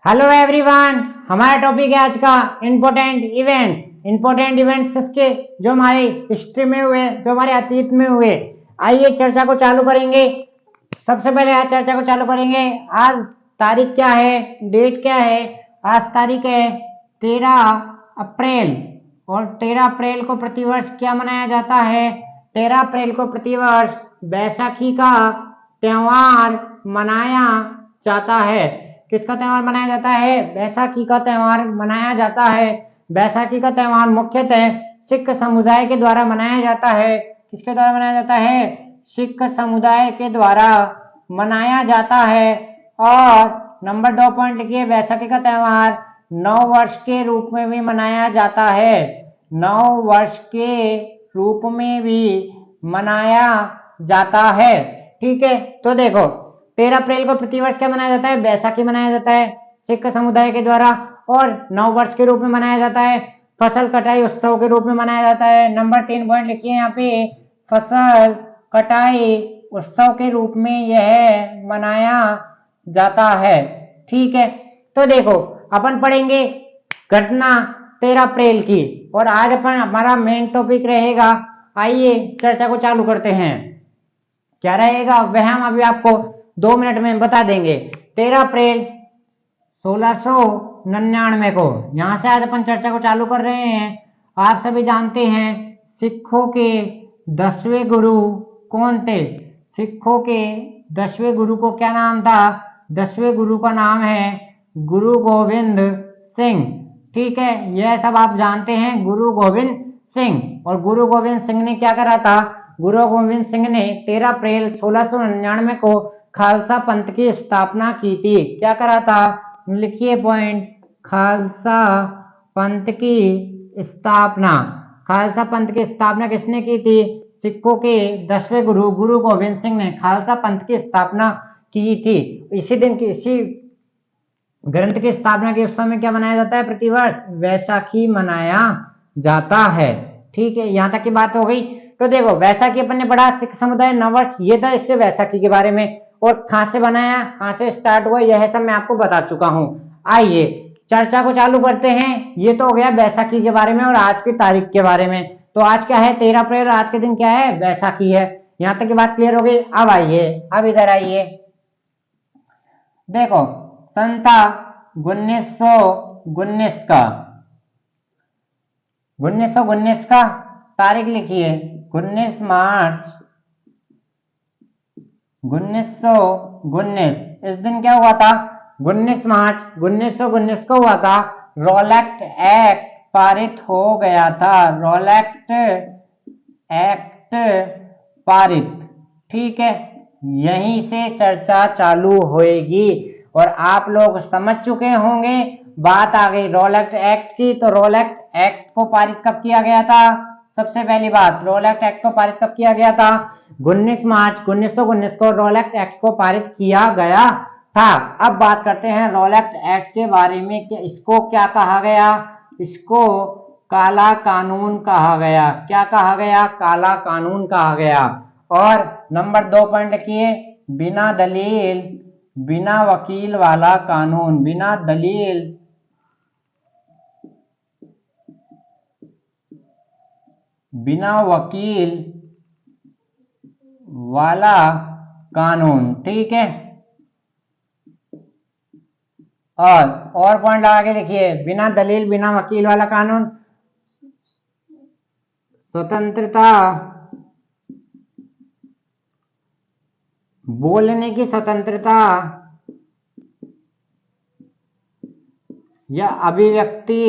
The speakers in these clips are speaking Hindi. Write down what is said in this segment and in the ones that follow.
हेलो एवरीवन, हमारा टॉपिक है आज का इम्पोर्टेंट इवेंट्स। इम्पोर्टेंट इवेंट्स किसके? जो हमारी हिस्ट्री में हुए, जो हमारे अतीत में हुए। आइए चर्चा को चालू करेंगे। सबसे पहले आज चर्चा को चालू करेंगे। आज तारीख क्या है, डेट क्या है? आज तारीख है 13 अप्रैल और 13 अप्रैल को प्रतिवर्ष क्या मनाया जाता है? 13 अप्रैल को प्रतिवर्ष बैसाखी का त्योहार मनाया जाता है। किसका त्योहार मनाया जाता है? बैसाखी का त्योहार मनाया जाता है। बैसाखी का त्योहार मुख्यतः सिख समुदाय के द्वारा मनाया जाता है। किसके द्वारा मनाया जाता है? सिख समुदाय के द्वारा मनाया जाता है। और नंबर 2 पॉइंट लिखिए, बैसाखी का त्योहार नव वर्ष के रूप में भी मनाया जाता है। नव वर्ष के रूप में भी मनाया जाता है। ठीक है, तो देखो 13 अप्रैल को प्रतिवर्ष क्या मनाया जाता है? बैसाखी मनाया जाता है सिख समुदाय के द्वारा, और नव वर्ष के रूप में मनाया जाता है। फसल कटाई उत्सव के रूप में मनाया जाता है। नंबर 3 पॉइंट लिखिए यहाँ पे, फसल कटाई उत्सव के रूप में यह मनाया जाता है। ठीक है, तो देखो अपन पढ़ेंगे घटना 13 अप्रैल की, और आज अपन हमारा मेन टॉपिक रहेगा। आइए चर्चा को चालू करते हैं। क्या रहेगा वह हम अभी आपको 2 मिनट में बता देंगे। 13 अप्रैल 1699 को, यहां से आज अपन चर्चा को चालू कर रहे हैं। आप सभी जानते हैं सिखों के 10वें गुरु कौन थे? सिखों के 10वें गुरु को क्या नाम था? 10वें गुरु का नाम है गुरु गोविंद सिंह। ठीक है, यह सब आप जानते हैं, गुरु गोविंद सिंह। और गुरु गोविंद सिंह ने क्या करा था? गुरु गोविंद सिंह ने 13 अप्रैल 1699 को खालसा पंथ की स्थापना की थी। क्या करा था? लिखिए पॉइंट, खालसा पंथ की स्थापना। खालसा पंथ की स्थापना किसने की थी? सिखों के 10वें गुरु गुरु गोविंद सिंह ने खालसा पंथ की स्थापना की थी। इसी दिन की, इसी ग्रंथ की स्थापना के उत्सव में क्या मनाया जाता है? प्रतिवर्ष वैशाखी मनाया जाता है। ठीक है, यहां तक की बात हो गई। तो देखो वैसाखी अपन ने पढ़ा, सिख समुदाय नववर्ष, ये था इसके वैसाखी के बारे में। और कहां से बनाया, कहां से स्टार्ट हुआ, यह सब मैं आपको बता चुका हूं। आइए चर्चा को चालू करते हैं। ये तो हो गया बैसाखी के बारे में और आज की तारीख के बारे में। तो आज क्या है? 13 अप्रैल, आज के दिन क्या है? बैसाखी है। यहां तक की बात क्लियर हो गई। अब आइए, अब इधर आइए, देखो संता 1919 का, 1919 का तारीख लिखिए, 19 मार्च 1919। इस दिन क्या हुआ था? 19 मार्च 1919 को हुआ था, रॉलेक्ट एक्ट पारित हो गया था। रॉलेक्ट एक्ट पारित। ठीक है, यहीं से चर्चा चालू होएगी और आप लोग समझ चुके होंगे। बात आ गई रॉलेक्ट एक्ट की, तो रॉलेक्ट एक्ट को पारित कब किया गया था? सबसे पहली बात, रॉलेक्ट एक्ट को पारित कब किया गया था? 19 मार्च 1919 को रॉलेक्ट एक्ट को पारित किया गया था। अब बात करते हैं रॉलेक्ट एक्ट के बारे में कि इसको क्या कहा गया? इसको काला कानून कहा गया। क्या कहा गया? काला कानून कहा गया। और नंबर 2 पॉइंट लिखिए, बिना दलील बिना वकील वाला कानून। बिना दलील बिना वकील वाला कानून। ठीक है, और पॉइंट लगा के लिखिए, बिना दलील बिना वकील वाला कानून। स्वतंत्रता, बोलने की स्वतंत्रता या अभिव्यक्ति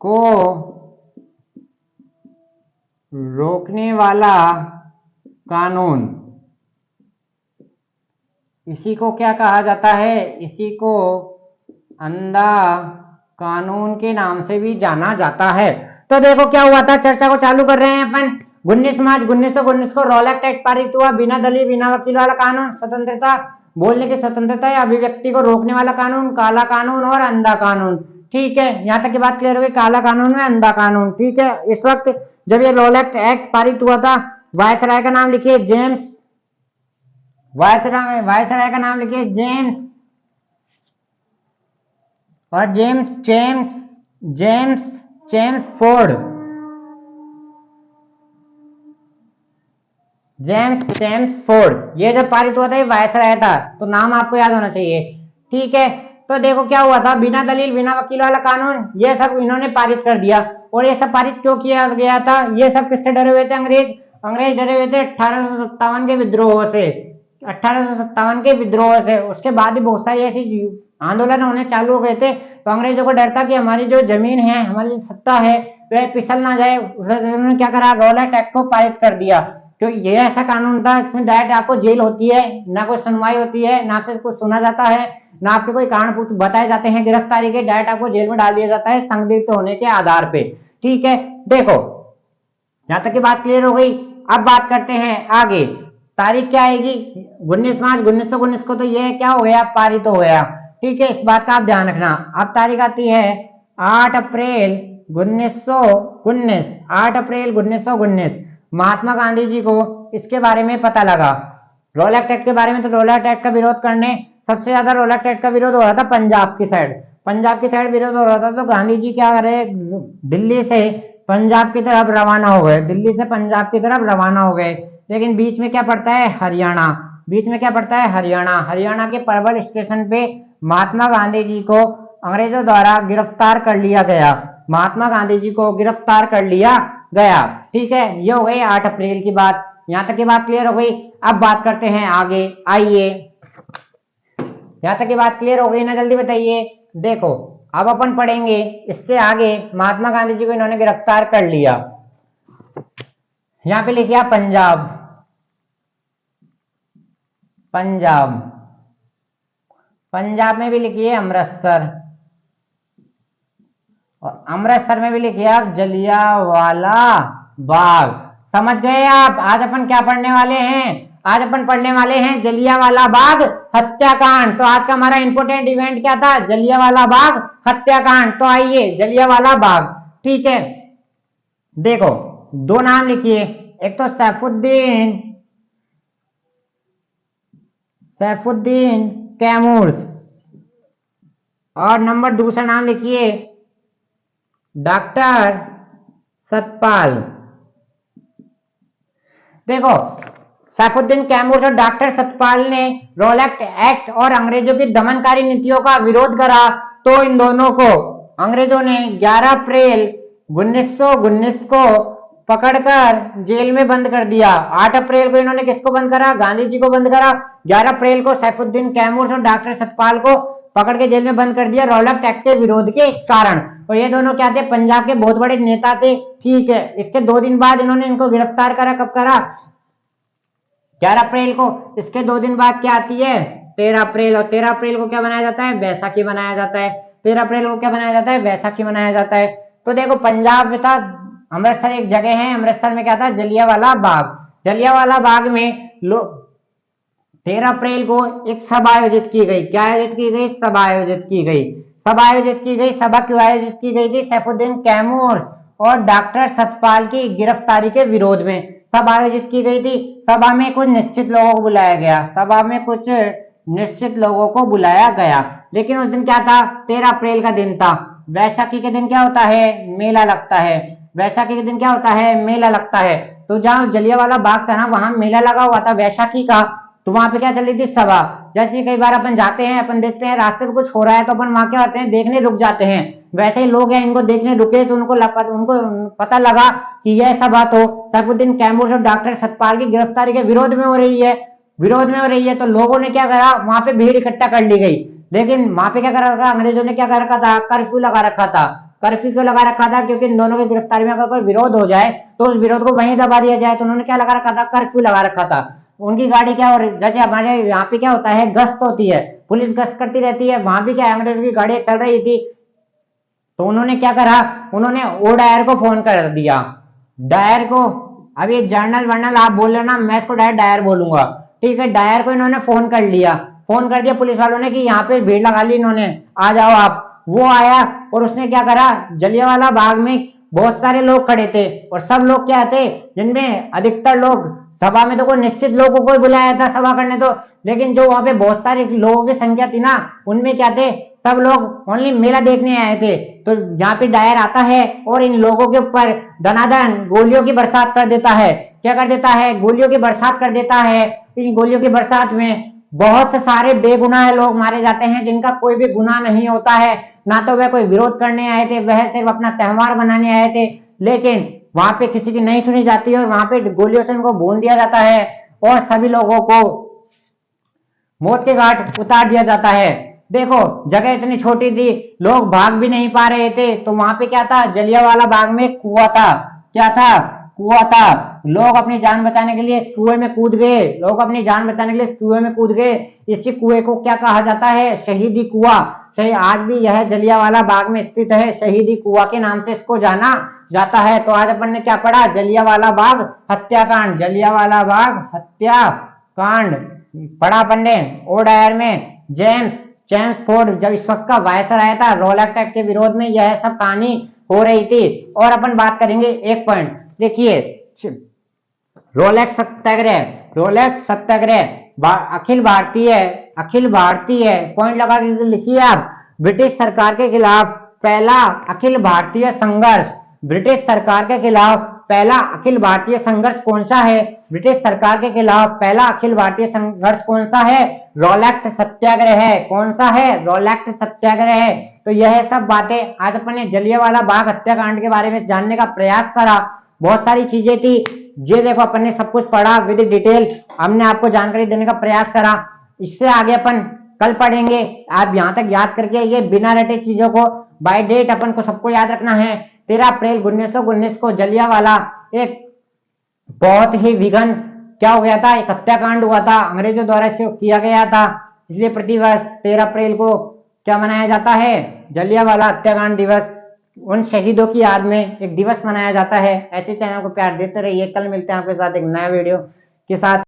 को रोकने वाला कानून। इसी को क्या कहा जाता है? इसी को अंधा कानून के नाम से भी जाना जाता है। तो देखो क्या हुआ था, चर्चा को चालू कर रहे हैं अपन। 19 मार्च 1919 को रॉलेक्ट एक्ट पारित हुआ, बिना दलील बिना वकील वाला कानून, स्वतंत्रता, बोलने की स्वतंत्रता या अभिव्यक्ति को रोकने वाला कानून, काला कानून और अंधा कानून। ठीक है, यहाँ तक की बात क्लियर हो गई, काला कानून में अंधा कानून। ठीक है, इस वक्त जब ये रॉलेक्ट एक्ट पारित हुआ था, वायसराय का नाम लिखिए, जेम्स वायसराय का नाम लिखिए जेम्स, और James James James James Ford, James James Ford. ये जब पारित हुआ था ये वायसराय था, तो नाम आपको याद होना चाहिए। ठीक है, तो देखो क्या हुआ था, बिना दलील बिना वकील वाला कानून ये सब इन्होंने पारित कर दिया। और ये सब पारित क्यों किया गया था, ये सब किससे डरे हुए थे, अंग्रेज डरे हुए थे 1857 के विद्रोह से, 1857 के विद्रोह से। उसके बाद भी बहुत सारी ऐसी आंदोलन होने चालू हो गए थे, तो अंग्रेजों को डर था कि हमारी जो जमीन है, हमारी जो सत्ता है वह फिसल ना जाए। उन्होंने क्या करा, रॉलेट एक्ट को पारित कर दिया। तो ये ऐसा कानून था, इसमें डायरेक्ट आपको जेल होती है, ना कोई सुनवाई होती है, ना आपसे कुछ सुना जाता है, ना आपके कोई कारण बताए जाते हैं गिरफ्तारी के, डायरेक्ट आपको जेल में डाल दिया जाता है संदिग्ध होने के आधार पे। ठीक है, देखो यहां तक की बात क्लियर हो गई। अब बात करते हैं आगे, तारीख क्या आएगी, 19 मार्च 1919 को तो ये क्या हो गया, पारित हो गया। ठीक है, इस बात का आप ध्यान रखना। अब तारीख आती है 8 अप्रैल 1919, 8 अप्रैल 1919। महात्मा गांधी जी को इसके बारे में पता लगा, रॉलेट एक्ट के बारे में। तो रॉलेट एक्ट का विरोध करने सबसे ज्यादा रॉलेट एक्ट का विरोध हो रहा था पंजाब की साइड, पंजाब की साइड विरोध हो रहा था। तो गांधी जी क्या करे, दिल्ली से पंजाब की तरफ रवाना हो गए, दिल्ली से पंजाब की तरफ रवाना हो गए। लेकिन बीच में क्या पड़ता है, हरियाणा, बीच में क्या पड़ता है, हरियाणा। हरियाणा के पलवल स्टेशन पे महात्मा गांधी जी को अंग्रेजों द्वारा गिरफ्तार कर लिया गया, महात्मा गांधी जी को गिरफ्तार कर लिया गया। ठीक है, ये हो गई 8 अप्रैल की बात, यहां तक की बात क्लियर हो गई। अब बात करते हैं आगे, आइए, यहां तक की बात क्लियर हो गई ना, जल्दी बताइए। देखो अब अपन पढ़ेंगे इससे आगे, महात्मा गांधी जी को इन्होंने गिरफ्तार कर लिया, यहां पे लिखिए पंजाब, पंजाब, पंजाब में भी लिखिए अमृतसर, और अमृतसर में भी लिखिए आप जलियांवाला बाग। समझ गए आप, आज अपन क्या पढ़ने वाले हैं, आज अपन पढ़ने वाले हैं जलियांवाला बाग हत्याकांड। तो आज का हमारा इंपोर्टेंट इवेंट क्या था, जलियांवाला बाग हत्याकांड। तो आइए जलियांवाला बाग, ठीक है, देखो दो नाम लिखिए, एक तो सैफुद्दीन, सैफुद्दीन कैमूर, और नंबर दूसरा नाम लिखिए डॉक्टर सतपाल। देखो सैफुद्दीन कैमूर और डॉक्टर सतपाल ने रॉलेट एक्ट और अंग्रेजों की दमनकारी नीतियों का विरोध करा। तो इन दोनों को अंग्रेजों ने 11 अप्रैल 1919 को पकड़कर जेल में बंद कर दिया। 8 अप्रैल को इन्होंने किसको बंद करा, गांधी जी को बंद करा। 11 अप्रैल को सैफुद्दीन कैमूर और डॉक्टर सतपाल को पकड़ के जेल में बंद कर दिया रॉलेट एक्ट के विरोध के कारण। और ये दोनों क्या थे, पंजाब के बहुत बड़े नेता थे। ठीक है, इसके 2 दिन बाद इन्होंने इनको गिरफ्तार करा, कब करा, 11 अप्रैल को। इसके 2 दिन बाद क्या आती है, 13 अप्रैल, और 13 अप्रैल को क्या बनाया जाता है, बैसाखी बनाया जाता है। 13 अप्रैल को क्या बनाया जाता है, बैसाखी बनाया जाता है। तो देखो पंजाब में था, अमृतसर एक जगह है, अमृतसर में क्या था, जलियांवाला बाग। जलियांवाला बाग में 13 अप्रैल को एक सभा आयोजित की गई। क्या आयोजित की गई, सभा आयोजित की गई, सभा आयोजित की गई। सभा क्यों आयोजित की गई थी, सैफुद्दीन कैमूर और डॉक्टर सतपाल की गिरफ्तारी के विरोध में सभा आयोजित की गई थी। सभा में कुछ निश्चित लोगों को बुलाया गया, सभा में कुछ निश्चित लोगों को बुलाया गया। लेकिन उस दिन क्या था, 13 अप्रैल का दिन था। वैशाखी के दिन क्या होता है, मेला लगता है। वैशाखी के दिन क्या होता है, मेला लगता है। तो जहाँ जलियांवाला बाग था ना, वहां मेला लगा हुआ था वैशाखी का। तो वहां पे क्या चल रही थी, सभा। जैसे कई बार अपन जाते हैं, अपन देखते हैं रास्ते में कुछ हो रहा है, तो अपन वहां क्या होते हैं, देखने रुक जाते हैं। वैसे ही लोग हैं, इनको देखने रुके, तो उनको पता लगा कि यह सभा तो सैफुद्दीन कैमूर और डॉक्टर सतपाल की गिरफ्तारी के विरोध में हो रही है, विरोध में हो रही है। तो लोगों ने क्या करा, वहां पे भीड़ इकट्ठा कर ली गई। लेकिन वहां पे क्या कर रखा, अंग्रेजों ने क्या कर रखा था, कर्फ्यू लगा रखा था। कर्फ्यू क्यों लगा रखा था, क्योंकि इन दोनों की गिरफ्तारी में अगर कोई विरोध हो जाए तो उस विरोध को वहीं दबा दिया जाए। तो उन्होंने क्या लगा रखा था, कर्फ्यू लगा रखा था। उनकी गाड़ी क्या, और जैसे हमारे यहाँ पे क्या होता है, गश्त होती है, पुलिस गश्त करती रहती है, वहां भी क्या अंग्रेजों की गाड़ियां चल रही थी। तो उन्होंने क्या करा, उन्होंने ओ डायर को फोन कर दिया, डायर को। अब ये जर्नल वर्नल आप बोल लेना, मैं इसको डायरेक्ट डायर बोलूंगा, ठीक है। डायर को इन्होंने फोन कर लिया, फोन कर दिया पुलिस वालों ने कि यहाँ पे भीड़ लगा ली इन्होंने, आ जाओ आप। वो आया और उसने क्या करा, जलियांवाला बाग में बहुत सारे लोग खड़े थे, और सब लोग क्या थे, जिनमें अधिकतर लोग सभा में तो कोई निश्चित लोगों को ही बुलाया था सभा करने, तो लेकिन जो वहां पे बहुत सारे लोगों की संख्या थी ना, उनमें क्या थे, सब लोग ओनली मेला देखने आए थे। तो यहाँ पे डायर आता है और इन लोगों के ऊपर धनाधन गोलियों की बरसात कर देता है। क्या कर देता है? गोलियों की बरसात कर देता है। इन गोलियों की बरसात में बहुत सारे बेगुनाह लोग मारे जाते हैं, जिनका कोई भी गुनाह नहीं होता है, ना तो वह कोई विरोध करने आए थे, वह सिर्फ अपना त्यौहार मनाने आए थे। लेकिन वहां पे किसी की नहीं सुनी जाती है और वहां पे गोलियों से उनको भून दिया जाता है और सभी लोगों को मौत के घाट उतार दिया जाता है। देखो, जगह इतनी छोटी थी, लोग भाग भी नहीं पा रहे थे, तो वहां पे क्या था, जलियांवाला बाग में कुआं था। क्या था? कुआं था। लोग अपनी जान बचाने के लिए इस कुएं में कूद गए, लोग अपनी जान बचाने के लिए इस कुएं में कूद गए। इसी कुएं को क्या कहा जाता है? शहीदी कुआं। सही, आज भी यह जलियांवाला बाग में स्थित है, शहीदी कुआं के नाम से इसको जाना जाता है। तो आज अपन ने क्या पढ़ा? जलियांवाला बाग हत्याकांड, जलियांवाला बाग हत्याकांड पढ़ा अपन ने। ओ डायर में जेम्स फोर्ड जब इस वक्त का वायसराय आया था, रोलैक्ट एक्ट के विरोध में यह सब कहानी हो रही थी। और अपन बात करेंगे एक पॉइंट, देखिए, रोलैक्ट सत्याग्रह अखिल भारतीय पॉइंट लगा के लिखिए आप। ब्रिटिश सरकार के खिलाफ पहला अखिल भारतीय संघर्ष, ब्रिटिश सरकार के खिलाफ पहला अखिल भारतीय संघर्ष कौन सा है? ब्रिटिश सरकार के खिलाफ पहला अखिल भारतीय संघर्ष कौन सा है? रोलैक्ट सत्याग्रह है। कौन सा है? रोलैक्ट सत्याग्रह है। तो यह सब बातें आज अपन ने जलियांवाला बाग हत्याकांड के बारे में जानने का प्रयास करा। बहुत सारी चीजें थी, ये देखो अपन ने सब कुछ पढ़ा विद डिटेल, हमने आपको जानकारी देने का प्रयास करा। इससे आगे अपन कल पढ़ेंगे। आप यहाँ तक याद करके ये बिना रटे चीजों को बाय डेट अपन को सबको याद रखना है। 13 अप्रैल 1919 को जलियांवाला एक बहुत ही विघन क्या हो गया था, एक हत्याकांड हुआ था, अंग्रेजों द्वारा इसे किया गया था। इसलिए प्रतिवर्ष 13 अप्रैल को क्या मनाया जाता है? जलियांवाला हत्याकांड दिवस। उन शहीदों की याद में एक दिवस मनाया जाता है। ऐसे चैनल को प्यार देते रहिए। कल मिलते हैं आपके साथ एक नया वीडियो के साथ।